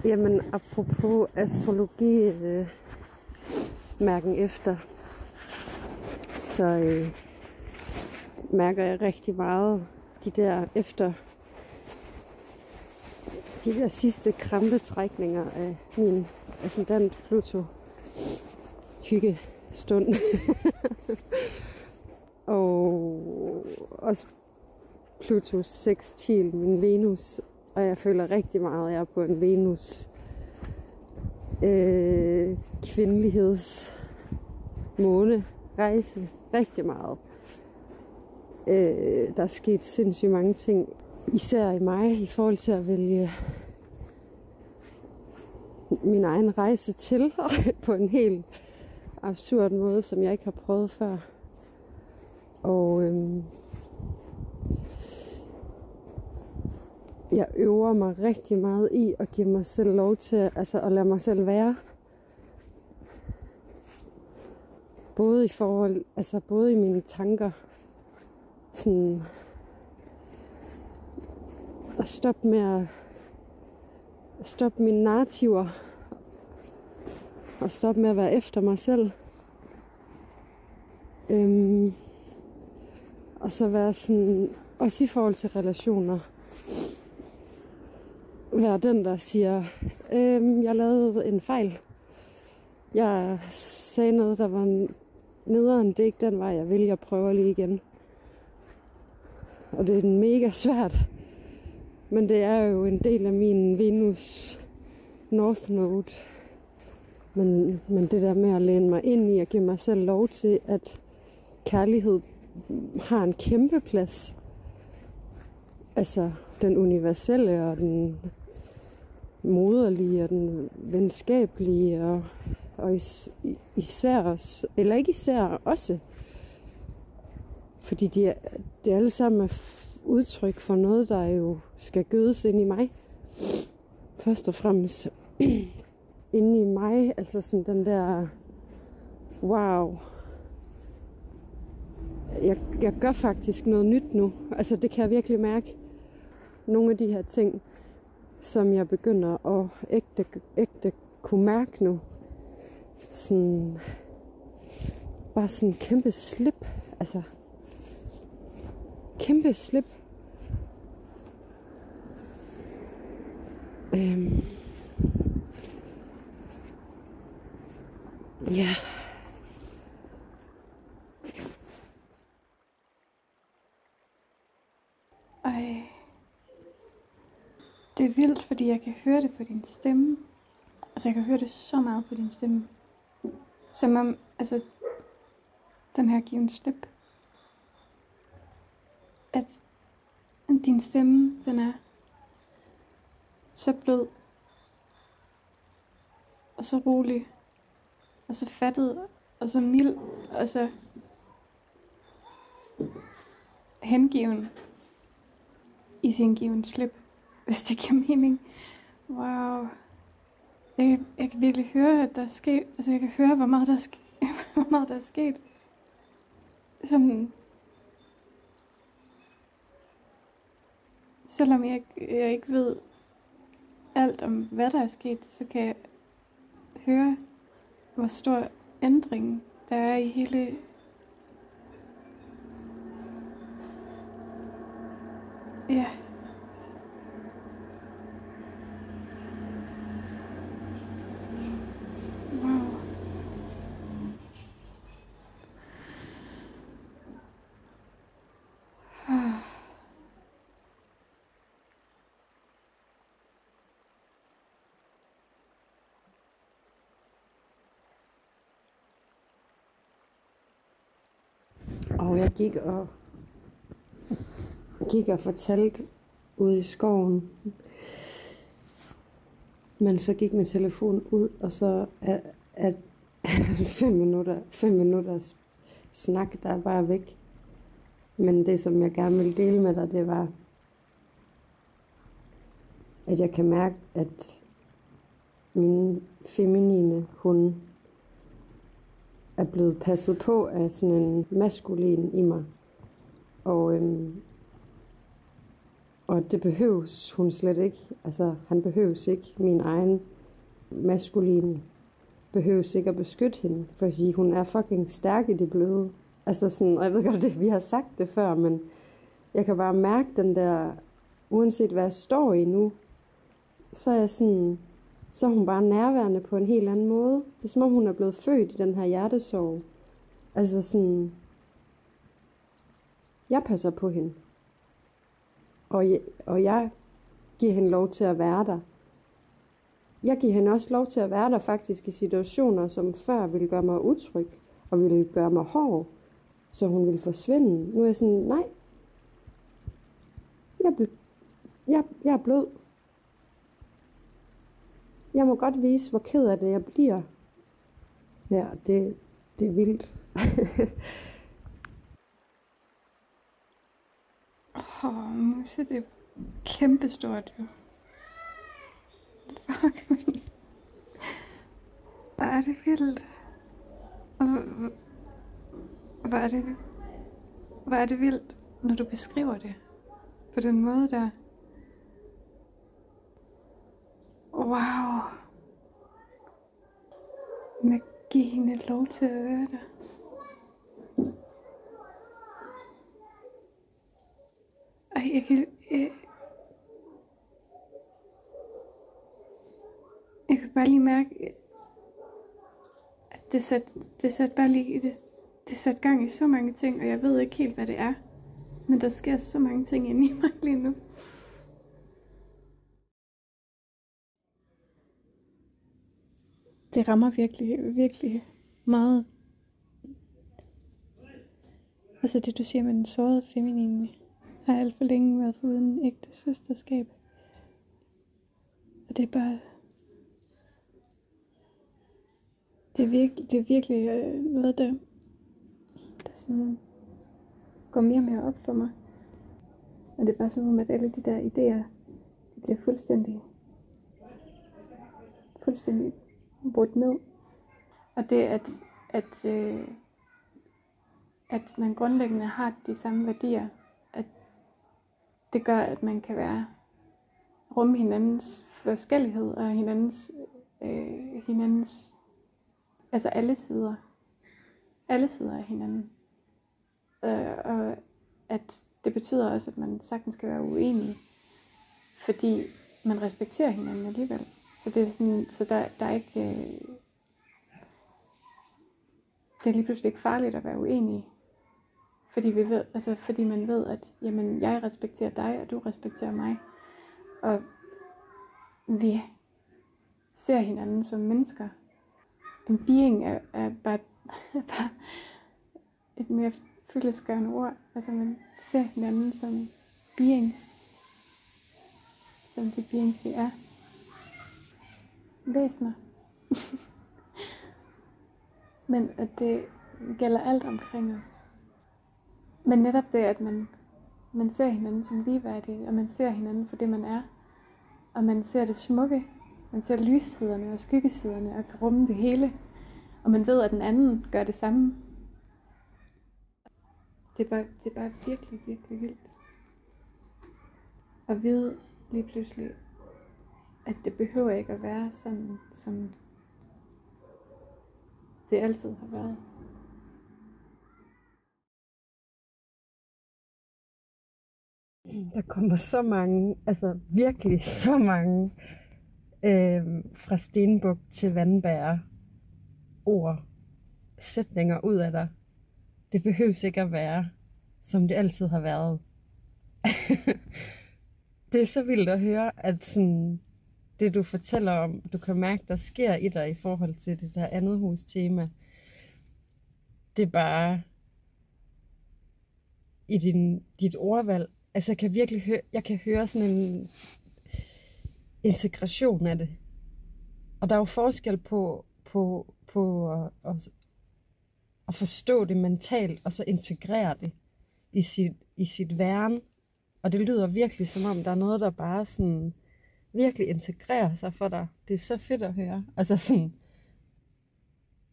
Jamen, apropos astrologi, mærken efter, så mærker jeg rigtig meget de der sidste krampetrækninger af min ascendant Pluto hyggestund. Og også Plutos sextil min Venus, og jeg føler rigtig meget, at jeg er på en Venus kvindeligheds måne rejse. Rigtig meget. Der er sket sindssygt mange ting, især i mig, i forhold til at vælge min egen rejse til, på en helt absurd måde, som jeg ikke har prøvet før. Og jeg øver mig rigtig meget i at give mig selv lov til at lade mig selv være. Både i mine tanker. Sådan at stoppe mine narrativer. Og stoppe med at være efter mig selv. Og så være sådan, også i forhold til relationer, være den, der siger, jeg lavede en fejl. Jeg sagde noget, der var nederen. Det er ikke den vej, jeg vil. Jeg prøver lige igen. Og det er mega svært. Men det er jo en del af min Venus North Node. Men det der med at læne mig ind i og give mig selv lov til, at kærlighed har en kæmpe plads. Altså den universelle og den moderlige og den venskabelige og især også, eller ikke især også, fordi det er alle sammen er udtryk for noget, der jo skal gødes ind i mig. Først og fremmest inde i mig, altså sådan den der wow. Jeg gør faktisk noget nyt nu. Altså det kan jeg virkelig mærke. Nogle af de her ting, som jeg begynder at ægte kunne mærke nu. Sådan, bare sådan en kæmpe slip. Altså, kæmpe slip. Ja. Ej. Det er vildt, fordi jeg kan høre det på din stemme. Altså, jeg kan høre det så meget på din stemme. Som om, altså, den her given slip. At din stemme, den er så blød. Og så rolig. Og så fattet. Og så mild. Og så hengiven. I sin given slip. Hvis det giver mening. Wow. Jeg kan virkelig høre, at der er sket. Altså jeg kan høre, hvor meget der er sket. Sådan. Selvom jeg ikke ved alt om, hvad der er sket, så kan jeg høre, hvor stor ændring der er i hele. Ja. Wow. Og jeg gik og fortalte ude i skoven. Men så gik min telefon ud, og så at 5 minutter snak, der er bare væk. Men det, som jeg gerne ville dele med dig, det var, at jeg kan mærke, at min feminine, hun er blevet passet på af sådan en maskulin i mig. Og Og det behøves hun slet ikke. Altså, han behøves ikke, min egen maskuline, behøves ikke at beskytte hende, fordi hun er fucking stærk i det bløde. Altså sådan, og jeg ved godt, det vi har sagt det før, men jeg kan bare mærke den der, uanset hvad jeg står i nu, så er jeg sådan, så er hun bare nærværende på en helt anden måde. Det er som om hun er blevet født i den her hjertesorg. Altså sådan, jeg passer på hende. Og jeg giver hende lov til at være der. Jeg giver hende også lov til at være der faktisk i situationer, som før ville gøre mig utryg, og ville gøre mig hård, så hun ville forsvinde. Nu er jeg sådan, nej. Jeg er blød. Jeg må godt vise, hvor ked af det jeg bliver. Ja, det er vildt. Mus, det er kæmpestort jo. Fuck. Hvor er det vildt. Og hvor er det vildt, når du beskriver det på den måde der. Wow. Men giv hende lov til at være der. Ej, jeg kan bare lige mærke, at det satte gang i så mange ting, og jeg ved ikke helt, hvad det er. Men der sker så mange ting inde i mig lige nu. Det rammer virkelig, virkelig meget. Altså det du siger med den sårede feminine, har alt for længe været foruden ægte søsterskab. Og det er bare... Det er virkelig noget, der sådan går mere og mere op for mig. Og det er bare som om, at alle de der idéer, de bliver fuldstændig brudt ned. Og det, at man grundlæggende har de samme værdier, at det gør, at man kan rumme hinandens forskellighed og hinandens altså alle sider af hinanden. Og at det betyder også, at man sagtens kan være uenig, fordi man respekterer hinanden alligevel. Så det er sådan, så der er ikke, det er lige pludselig ikke farligt at være uenig, fordi man ved, at jamen, jeg respekterer dig, og du respekterer mig, og vi ser hinanden som mennesker. En being er bare et mere fyldestgørende ord. Altså man ser hinanden som beings. Som de beings vi er. Væsener. Men at det gælder alt omkring os. Men netop det, at man ser hinanden som ligeværdige, og man ser hinanden for det man er. Og man ser det smukke. Man ser lyssiderne og skyggesiderne og kan rumme det hele. Og man ved, at den anden gør det samme. Det er bare virkelig, virkelig vildt. At vide lige pludselig, at det behøver ikke at være sådan, som det altid har været. Der kommer så mange, altså virkelig så mange, fra stenbuk til vandbærer, ord, sætninger ud af dig. Det behøves ikke at være, som det altid har været. Det er så vildt at høre, at sådan, det du fortæller om, du kan mærke, der sker i dig i forhold til det der andet hus tema. Det er bare i dit ordvalg. Altså jeg kan virkelig høre sådan en integration af det. Og der er jo forskel på at forstå det mentalt, og så integrere det i sit væren. Og det lyder virkelig som om, der er noget, der bare sådan virkelig integrerer sig for dig. Det er så fedt at høre. Altså sådan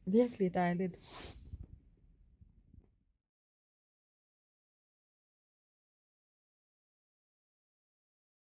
virkelig dejligt.